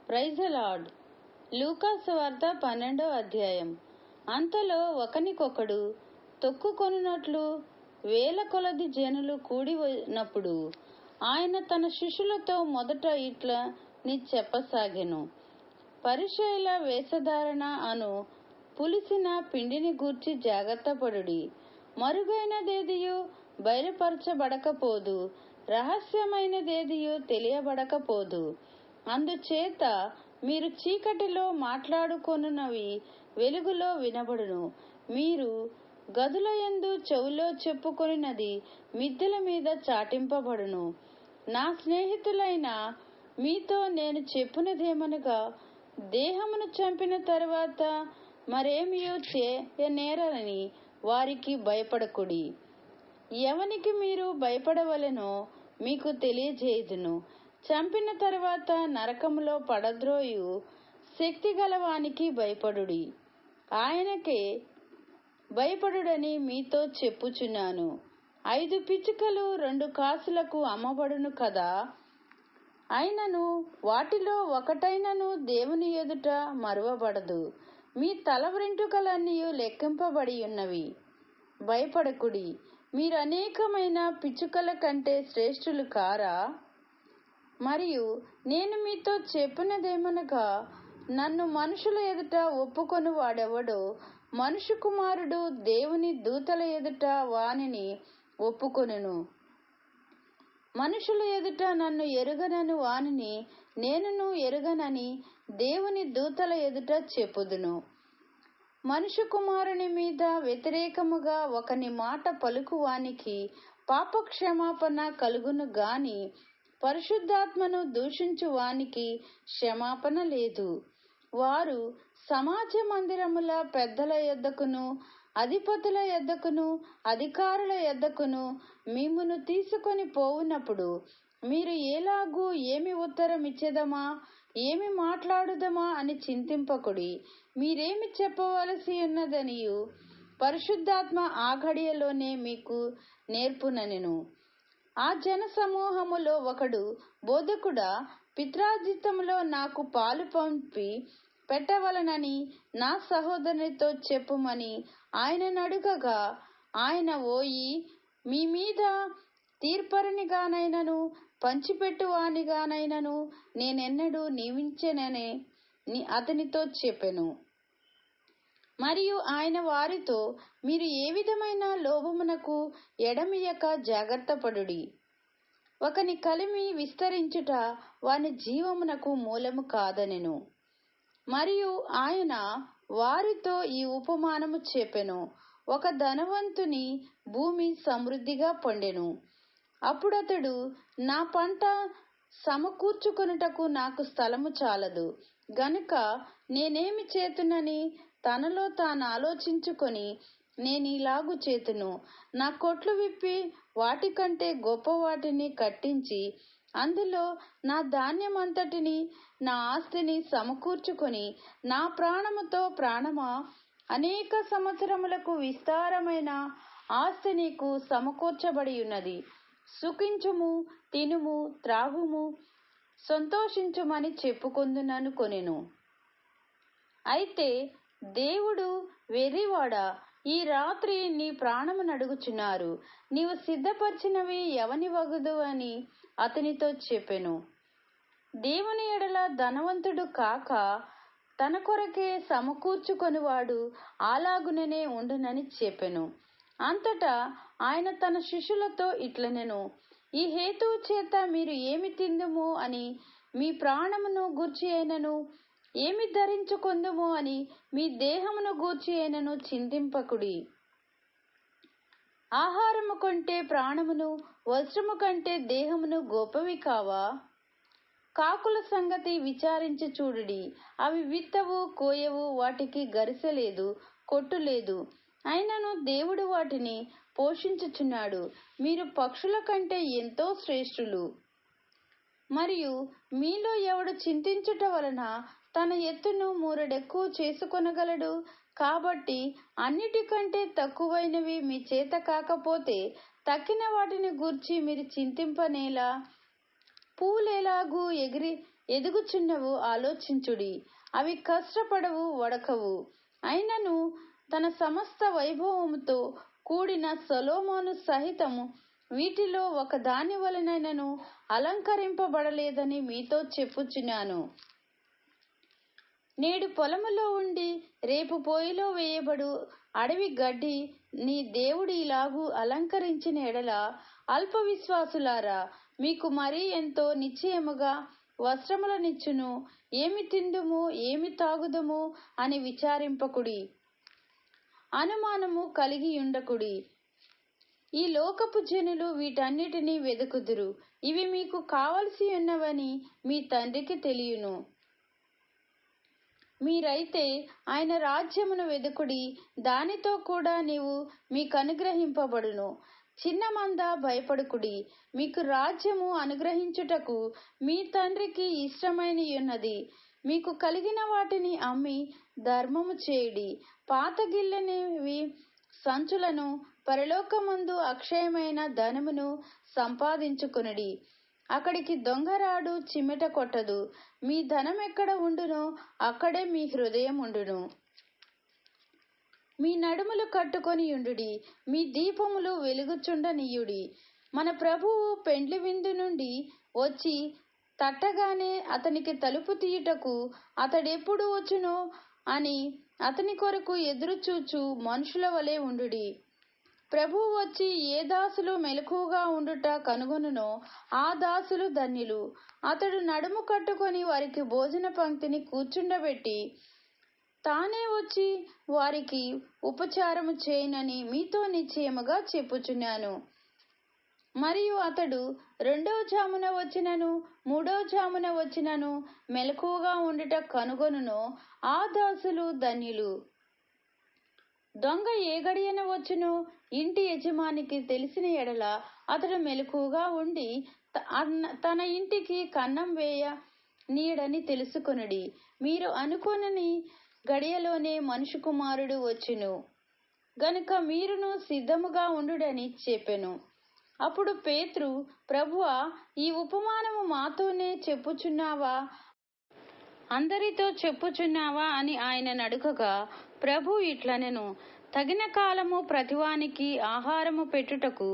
Praise the lord. లూకా సువార్త 12వ అధ్యాయం. అంతలో ఒకనికొకడు తొక్కుకొనున్నట్లు వేల కొలది జనులు కూడి ఉన్నప్పుడు ఆయన తన శిష్యులతో మొదట ఇట్లా ని చెప్పసాగెను. పరిసయ్యుల వేషధారణ అను పులిసిన పిండిని గూర్చి జాగ్రత్త పడుడి. మరుగైనదేదియు బయలుపరచబడకపోదు, రహస్యమైనదేదియు తెలియబడకపోదు. అందుచేత మీరు చీకటిలో మాట్లాడుకొనున్నవి వెలుగులో వినబడును, మీరు గదుల యందు చెవిలో చెప్పుకొనినది మిద్దెల మీద చాటింపబడును. నా స్నేహితులైన మీతో నేను చెప్పునదేమనగా, దేహమును చంపిన తరువాత మరేమియూ చేయనేరని వారికి భయపడకుడి. ఎవనికి మీరు భయపడవలెనో మీకు తెలియజేయుదును. చంపిన తరువాత నరకములో పడద్రోయు శక్తి గలవానికి భయపడుడి. ఆయనకే భయపడుడని మీతో చెప్పుచున్నాను. 5 పిచ్చుకలు 2 కాసులకు అమ్మబడును కదా, అయినను వాటిలో ఒకటైనను దేవుని ఎదుట మరువబడదు. మీ తల వెంట్రుకలన్నీయు లెక్కింపబడి ఉన్నవి. భయపడకుడి. మీరు అనేకమైన పిచ్చుకల కంటే శ్రేష్ఠులు కారా? మరియు నేను మీతో చెప్పినదేమనగా, నన్ను మనుషుల ఎదుట ఒప్పుకొని వాడెవడో మనుష్య కుమారుడు దేవుని దూతల ఎదుట వానిని ఒప్పుకొనును. మనుషుల ఎదుట నన్ను ఎరుగనను వానిని నేనును ఎరుగనని దేవుని దూతల ఎదుట చెప్పుదును. మనుష్య కుమారుని మీద వ్యతిరేకముగా ఒకని మాట పలుకు వానికి పాపక్షమాపణ కలుగును గాని, పరిశుద్ధాత్మను దూషించు వానికి క్షమాపణ లేదు. వారు సమాజ మందిరముల పెద్దల యొద్దకును, అధిపతుల యొద్దకును, అధికారుల యొద్దకును మిమ్మును తీసుకొని పోవునప్పుడు మీరు ఎలాగూ ఏమి ఉత్తరం ఇచ్చేదమా, ఏమి మాట్లాడుదమా అని చింతింపకుడి. మీరేమి చెప్పవలసి ఉన్నదనియు పరిశుద్ధాత్మ ఆ ఘడియలోనే మీకు నేర్పుననెను. ఆ జన సమూహములో ఒకడు, బోధకుడా, పిత్రార్జితములో నాకు పాలు పంపి పెట్టవలనని నా సహోదరునితో చెప్పుమని ఆయననడుగగా, ఆయన ఓయి, మీ మీద తీర్పరినిగానైనను పంచిపెట్టువానిగానైనను నేనెన్నడూ నియమించనని అతనితో చెప్పెను. మరియు ఆయన వారితో, మీరు ఏ విధమైన లోభమునకు ఎడమియక జాగ్రత్త పడుడి. ఒకని కలిమి విస్తరించుట వాని జీవమునకు మూలము కాదనెను. మరియు ఆయన వారితో ఈ ఉపమానము చెప్పెను. ఒక ధనవంతుని భూమి సమృద్ధిగా పండెను. అప్పుడతడు, నా పంట సమకూర్చుకొనుటకు నాకు స్థలము చాలదు గనుక నేనేమి చేతునని తనలో తాను ఆలోచించుకొని, నేనిలాగు చేతును, నా కొట్లు విప్పి వాటికంటే గొప్ప వాటిని కట్టించి అందులో నా ధాన్యమంతటిని, నా ఆస్తిని సమకూర్చుకొని, నా ప్రాణముతో ప్రాణమా, అనేక సంవత్సరములకు విస్తారమైన ఆస్తి నీకు సమకూర్చబడి ఉన్నది. సుఖించుము, తినుము, త్రాగుము, సంతోషించుమని చెప్పుకొందుననుకొనెను. అయితే దేవుడు, వెర్రివాడా, ఈ రాత్రి నీ ప్రాణమునడుగుచున్నారు. నీవు సిద్ధపరిచినవి ఎవని వగదు అని అతనితో చెప్పెను. దేవుని ఎడల ధనవంతుడు కాక తన కొరకే సమకూర్చుకొనివాడు అలాగుననే ఉండునని చెప్పెను. అంతటా ఆయన తన శిష్యులతో ఇట్లనెను, ఈ హేతువు చేత మీరు ఏమి తిందుము అని, మీ ప్రాణమును గూర్చి అయినను, ఏమి ధరించుకొందుము అని మీ దేహమును గూర్చి అయినను చింతింపకుడి. ఆహారము కంటే ప్రాణమును, వస్త్రము కంటే దేహమును గొప్పవి కావా? కాకుల సంగతి విచారించి చూడుడి. అవి విత్తవు, కోయవు, వాటికి గరిసె లేదు, కొట్టు లేదు, అయినను దేవుడు వాటిని పోషించుచున్నాడు. మీరు పక్షుల కంటే ఎంతో శ్రేష్ఠులు. మరియు మీలో ఎవడు చింతించుట వలన తన ఎత్తును మూరెడెక్కువ చేసుకొనగలడు? కాబట్టి అన్నిటికంటే తక్కువైనవి మీ చేత కాకపోతే తక్కిన వాటిని గూర్చి మీరు చింతింపనేలా? పూలెలాగూ ఎగిరి ఎదుగుచున్నవు ఆలోచించుడి. అవి కష్టపడవు, వడకవు. అయినను తన సమస్త వైభవముతో కూడిన సొలొమోను సహితము వీటిలో ఒక దాని వలనైనను అలంకరింపబడలేదని మీతో చెప్పుచున్నాను. నేడు పొలములో ఉండి రేపు పొయ్యిలో వేయబడు అడవి గడ్డి నీ దేవుడు ఇలాగూ అలంకరించిన ఎడల, అల్ప విశ్వాసులారా, మీకు మరీ ఎంతో నిశ్చయముగా వస్త్రములనిచ్చును. ఏమి తిందుము, ఏమి తాగుదుము అని విచారింపకుడి, అనుమానము కలిగి ఉండకుడి. ఈ లోకపు జనులు వీటన్నిటినీ వెదుకుదురు. ఇవి మీకు కావలసి ఉన్నవని మీ తండ్రికి తెలియను. మీరైతే ఆయన రాజ్యమును వెదుకుడి, దానితో కూడా నీవు మీకు అనుగ్రహింపబడును. చిన్న మంద, భయపడుకుడి. మీకు రాజ్యము అనుగ్రహించుటకు మీ తండ్రికి ఇష్టమైనయున్నది. మీకు కలిగిన వాటిని అమ్మి ధర్మము చేయుడి. పాత గిల్లనివి సంచులను, పరలోకమందు అక్షయమైన ధనమును సంపాదించుకొనుడి. అక్కడికి దొంగరాడు చిమ్మెట కొట్టదు. మీ ధనం ఎక్కడ ఉండునో అక్కడే మీ హృదయం ఉండును. మీ నడుములు కట్టుకొని యుండుడి. మీ దీపములు వెలుగుచుండనీయుడి. మన ప్రభువు పెండ్లి విందు నుండి వచ్చి తట్టగానే అతనికి తలుపు తీయుటకు అతడెప్పుడు వచ్చునో అని అతని కొరకు ఎదురుచూచు మనుషుల వలె ఉండుడి. ప్రభువు వచ్చి ఏ దాసులు మెలకువగా ఉండుట కనుగొనునో ఆ దాసులు ధన్యులు. అతడు నడుము కట్టుకొని వారికి భోజన పంక్తిని కూర్చుండబెట్టి తానే వచ్చి వారికి ఉపచారము చేయనని మీతో నిశ్చయముగా చెప్పుచున్నాను. మరియు అతడు 2వ జామున వచ్చినను 3వ జామున వచ్చినను మెలకువగా ఉండుట కనుగొనునో ఆ దాసులు ధన్యులు. దొంగ ఏ గడియన వచ్చునో ఇంటి యజమానికి తెలిసిన ఎడల అతడు మెలకువగా ఉండి తన ఇంటికి కన్నం వేయ నీడని తెలుసుకొనుడి. మీరు అనుకొనని గడియలోనే మనుష్య కుమారుడు వచ్చును గనుక మీరును సిద్ధముగా ఉండుడని చెప్పెను. అప్పుడు పేతురు, ప్రభువా, ఈ ఉపమానము మాతోనే చెప్పుచున్నావా, అందరితో చెప్పుచున్నావా అని ఆయనను అడుగగా, ప్రభు ఇట్లనెను, తగిన కాలము ప్రతివానికి ఆహారము పెట్టుటకు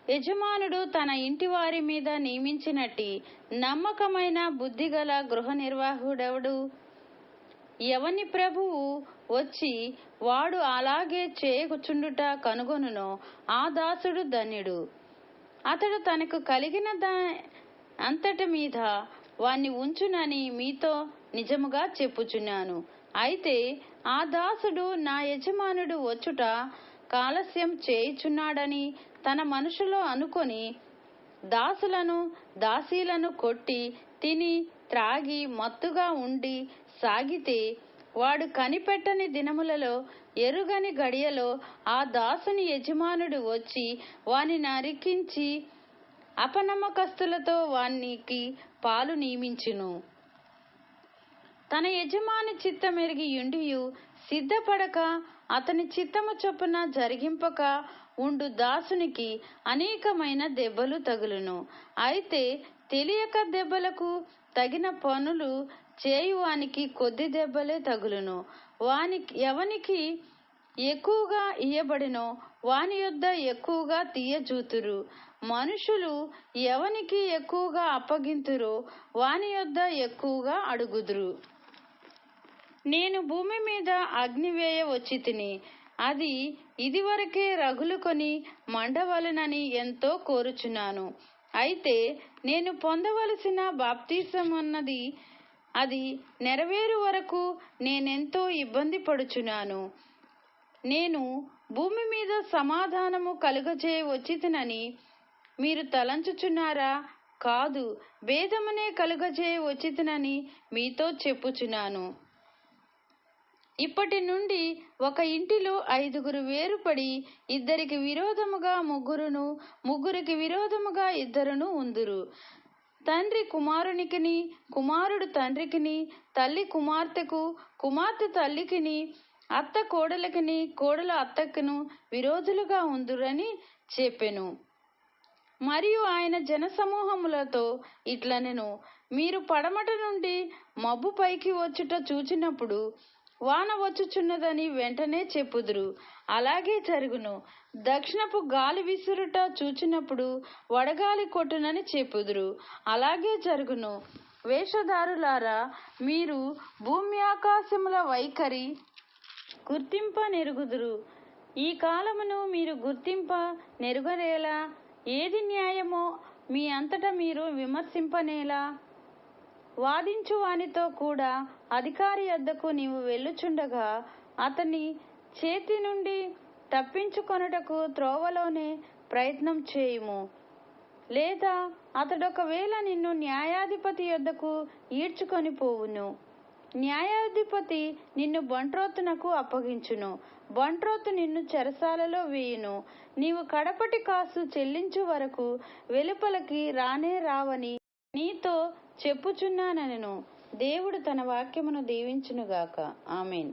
యజమానుడు తన ఇంటి వారి మీద నియమించినట్టి నమ్మకమైన బుద్ధిగల గృహ నిర్వాహకుడెవడు? ఎవని ప్రభువు వచ్చి వాడు అలాగే చేయుచుండుట కనుగొనునో ఆ దాసుడు ధన్యుడు. అతడు తనకు కలిగిన అంతటి మీద వాణ్ణి ఉంచునని మీతో నిజముగా చెప్పుచున్నాను. అయితే ఆ దాసుడు నా యజమానుడు వచ్చుట కాలస్యం చేయుచున్నాడని తన మనసులో అనుకొని దాసులను దాసీలను కొట్టి తిని త్రాగి మత్తుగా ఉండి సాగితే, వాడు కనిపెట్టని దినములలో ఎరుగని గడియలో ఆ దాసుని యజమానుడు వచ్చి వాని నరికించి అపనమ్మకస్తులతో వానికి పాలు నియమించును. తన యజమాని చిత్తమెరిగి యుండియు సిద్ధపడక అతని చిత్తము చొప్పున జరిగింపక ఉండు దాసునికి అనేకమైన దెబ్బలు తగులును. అయితే తెలియక దెబ్బలకు తగిన పనులు చేయువానికి కొద్ది దెబ్బలే తగులును. ఎవనికి ఎక్కువగా ఇయ్యబడినో వాని యొద్ద ఎక్కువగా తీయజూతురు. మనుషులు ఎవనికి ఎక్కువగా అప్పగింతురో వాని యొద్ద ఎక్కువగా అడుగుదురు. నేను భూమి మీద అగ్ని వేయ వచ్చితిని, అది ఇదివరకే రగులుకొని మండవలెనని ఎంతో కోరుచున్నాను. అయితే నేను పొందవలసిన బాప్తిసమన్నది అది నెరవేరు వరకు నేనెంతో ఇబ్బంది పడుచున్నాను. నేను భూమి మీద సమాధానము కలుగజేయ వచ్చితినని మీరు తలంచుచున్నారా? కాదు, భేదమునే కలుగజేయ వచ్చితినని మీతో చెప్పుచున్నాను. ఇప్పటి నుండి ఒక ఇంటిలో 5 వేరుపడి ఇద్దరికి విరోధముగా ముగ్గురును, ముగ్గురికి విరోధముగా ఇద్దరును ఉందురు. తండ్రి కుమారునికిని, కుమారుడు తండ్రికిని, తల్లి కుమార్తెకు, కుమార్తె తల్లికిని, అత్త కోడలికిని, కోడలు అత్తకును విరోధులుగా ఉందురని చెప్పెను. మరియు ఆయన జనసమూహములతో ఇట్లనెను, మీరు పడమట నుండి మబ్బు పైకి వచ్చుట చూచినప్పుడు వాన వచ్చుచున్నదని వెంటనే చెప్పుదురు, అలాగే జరుగును. దక్షిణపు గాలి విసురుట చూచినప్పుడు వడగాలి కొట్టునని చెప్పుదురు, అలాగే జరుగును. వేషధారులారా, మీరు భూమి ఆకాశముల వైఖరి గుర్తింప నెరుగుదురు. ఈ కాలమును మీరు గుర్తింప నెరుగనేలా? ఏది న్యాయమో మీ అంతటా మీరు విమర్శింపనేలా? వాదించు వానితో కూడా అధికారి యొద్దకు నీవు వెళ్ళుచుండగా అతని చేతి నుండి తప్పించుకొనుటకు త్రోవలోనే ప్రయత్నం చేయుము. లేదా అతడొకవేళ నిన్ను న్యాయాధిపతి యొద్దకు ఈడ్చుకొని పోవును. న్యాయాధిపతి నిన్ను బంట్రోతునకు అప్పగించును. బంట్రోతు నిన్ను చెరసాలలో వేయును. నీవు కడపటి కాసు చెల్లించు వరకు వెలుపలికి రానే రావని నీతో చెప్పుచున్నానెను. దేవుడు తన వాక్యమును దీవించునుగాక. ఆమేన్.